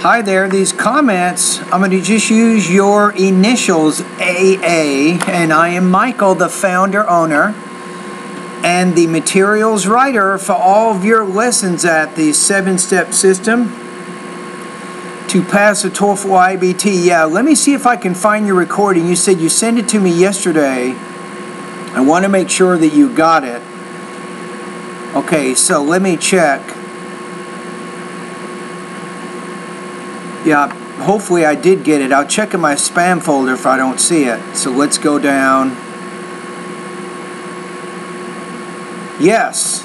Hi there, these comments, I'm going to just use your initials AA, and I am Michael, the founder, owner, and the materials writer for all of your lessons at the 7-step system to pass the TOEFL IBT. Yeah, let me see if I can find your recording. You said you sent it to me yesterday. I want to make sure that you got it. Okay, so let me check. Yeah, hopefully I did get it. I'll check in my spam folder if I don't see it. So let's go down. Yes,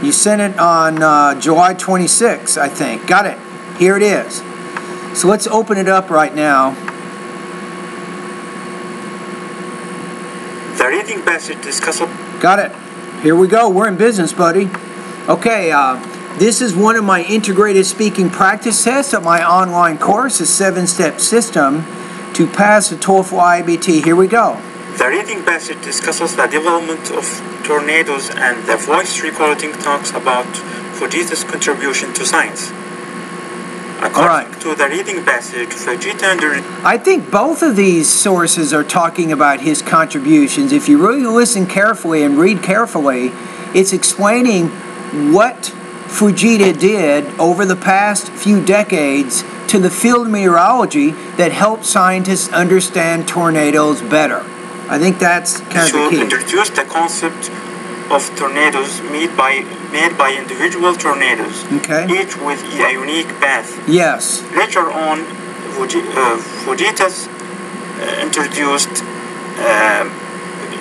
you sent it on July 26th, I think. Got it. Here it is. So let's open it up right now. The reading passage discussed. Got it. Here we go. We're in business, buddy. Okay, this is one of my integrated speaking practice tests of my online course, the 7-step system to pass the TOEFL IBT. Here we go. The reading passage discusses the development of tornadoes, and the voice recording talks about Fujita's contribution to science. According to the reading passage, Fujita... I think both of these sources are talking about his contributions. If you really listen carefully and read carefully, it's explaining what Fujita did over the past few decades to the field of meteorology that helped scientists understand tornadoes better. I think that's kind of the key. Introduce the concept of tornadoes made by individual tornadoes, each with a unique path. Yes. Later on, Fujita's introduced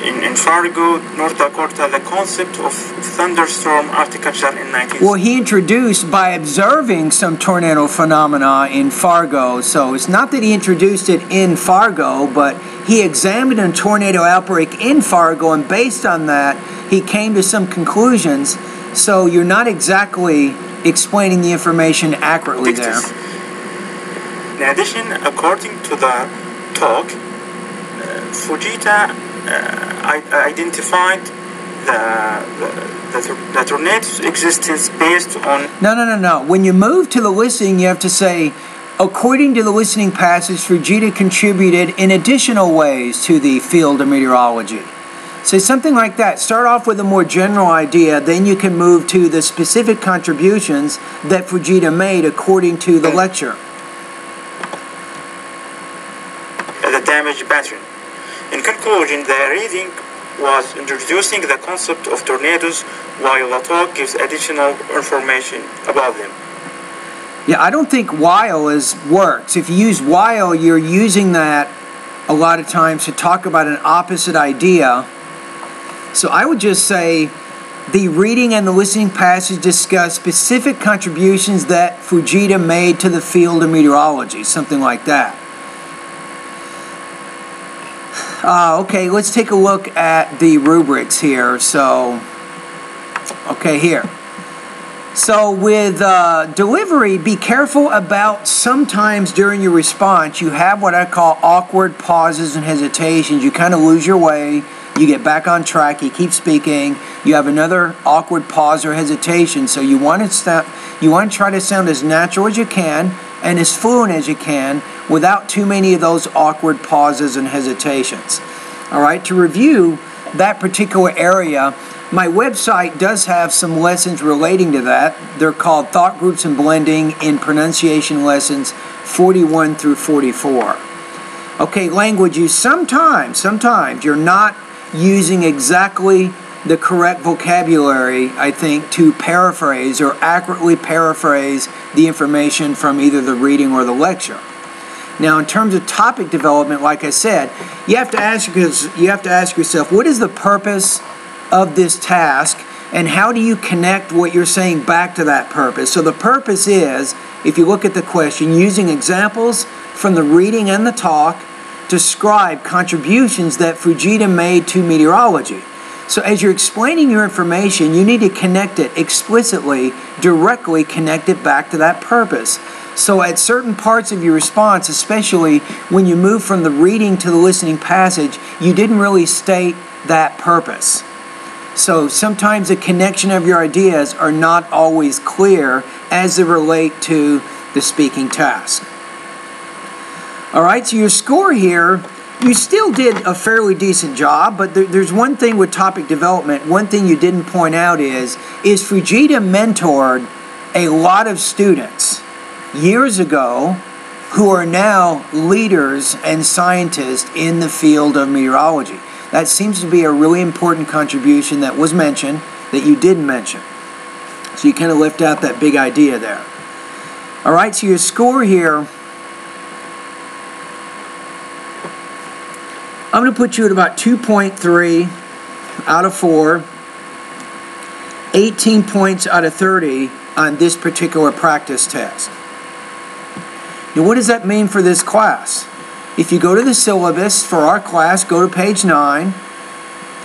in Fargo, North Dakota, the concept of thunderstorm horticulture in 1960. Well, he introduced by observing some tornado phenomena in Fargo. So it's not that he introduced it in Fargo, but he examined a tornado outbreak in Fargo, and based on that, he came to some conclusions. So you're not exactly explaining the information accurately there. In addition, according to the talk, Fujita identified the tornado's existence based on... No. When you move to the listening, you have to say, according to the listening passage, Fujita contributed in additional ways to the field of meteorology. Say something like that. Start off with a more general idea, then you can move to the specific contributions that Fujita made according to the lecture. The damage pattern. In conclusion, the reading was introducing the concept of tornadoes, while the talk gives additional information about them. Yeah, I don't think while works. If you use while, you're using that a lot of times to talk about an opposite idea. So I would just say the reading and the listening passage discuss specific contributions that Fujita made to the field of meteorology, something like that. Okay, let's take a look at the rubrics here. So, okay, here. So with delivery, be careful about sometimes during your response, you have what I call awkward pauses and hesitations. You kind of lose your way. You get back on track. You keep speaking. You have another awkward pause or hesitation. So you want to try to sound as natural as you can and as fluent as you can without too many of those awkward pauses and hesitations. All right, to review that particular area, my website does have some lessons relating to that. They're called Thought Groups and Blending in Pronunciation Lessons 41 through 44. Okay, language use. Sometimes you're not using exactly the correct vocabulary, I think, to paraphrase or accurately paraphrase the information from either the reading or the lecture. Now, in terms of topic development, like I said, you have to ask yourself, what is the purpose of this task, and how do you connect what you're saying back to that purpose? So the purpose is, if you look at the question, using examples from the reading and the talk to describe contributions that Fujita made to meteorology. So as you're explaining your information, you need to connect it explicitly, directly connect it back to that purpose. So at certain parts of your response, especially when you move from the reading to the listening passage, you didn't really state that purpose. So sometimes the connection of your ideas are not always clear as they relate to the speaking task. All right, so your score here, you still did a fairly decent job, but there's one thing with topic development, one thing you didn't point out is Fujita mentored a lot of students years ago who are now leaders and scientists in the field of meteorology. That seems to be a really important contribution that was mentioned that you didn't mention. So you kind of left out that big idea there. All right, so your score here, I'm going to put you at about 2.3 out of 4, 18 points out of 30 on this particular practice test. Now, what does that mean for this class? If you go to the syllabus for our class, go to page 9.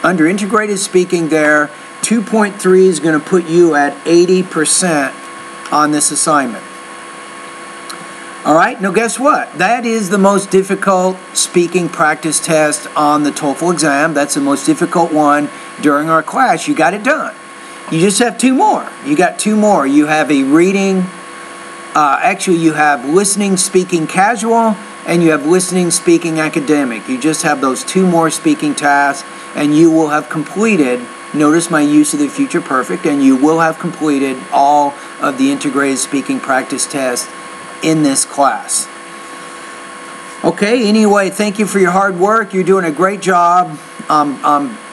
Under integrated speaking there, 2.3 is going to put you at 80% on this assignment. All right, now guess what? That is the most difficult speaking practice test on the TOEFL exam. That's the most difficult one during our class. You got it done. You just have 2 more. You got 2 more. You have a reading, actually you have listening, speaking casual, and you have listening, speaking academic. You just have those 2 more speaking tasks, and you will have completed, notice my use of the future perfect, and you will have completed all of the integrated speaking practice tests in this class. Okay, anyway, thank you for your hard work. You're doing a great job. I'm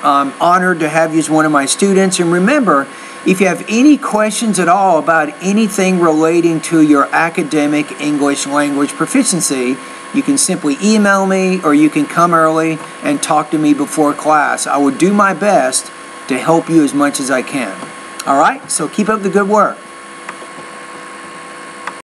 honored to have you as one of my students. And remember, if you have any questions at all about anything relating to your academic English language proficiency, you can simply email me or you can come early and talk to me before class. I will do my best to help you as much as I can. All right, so keep up the good work.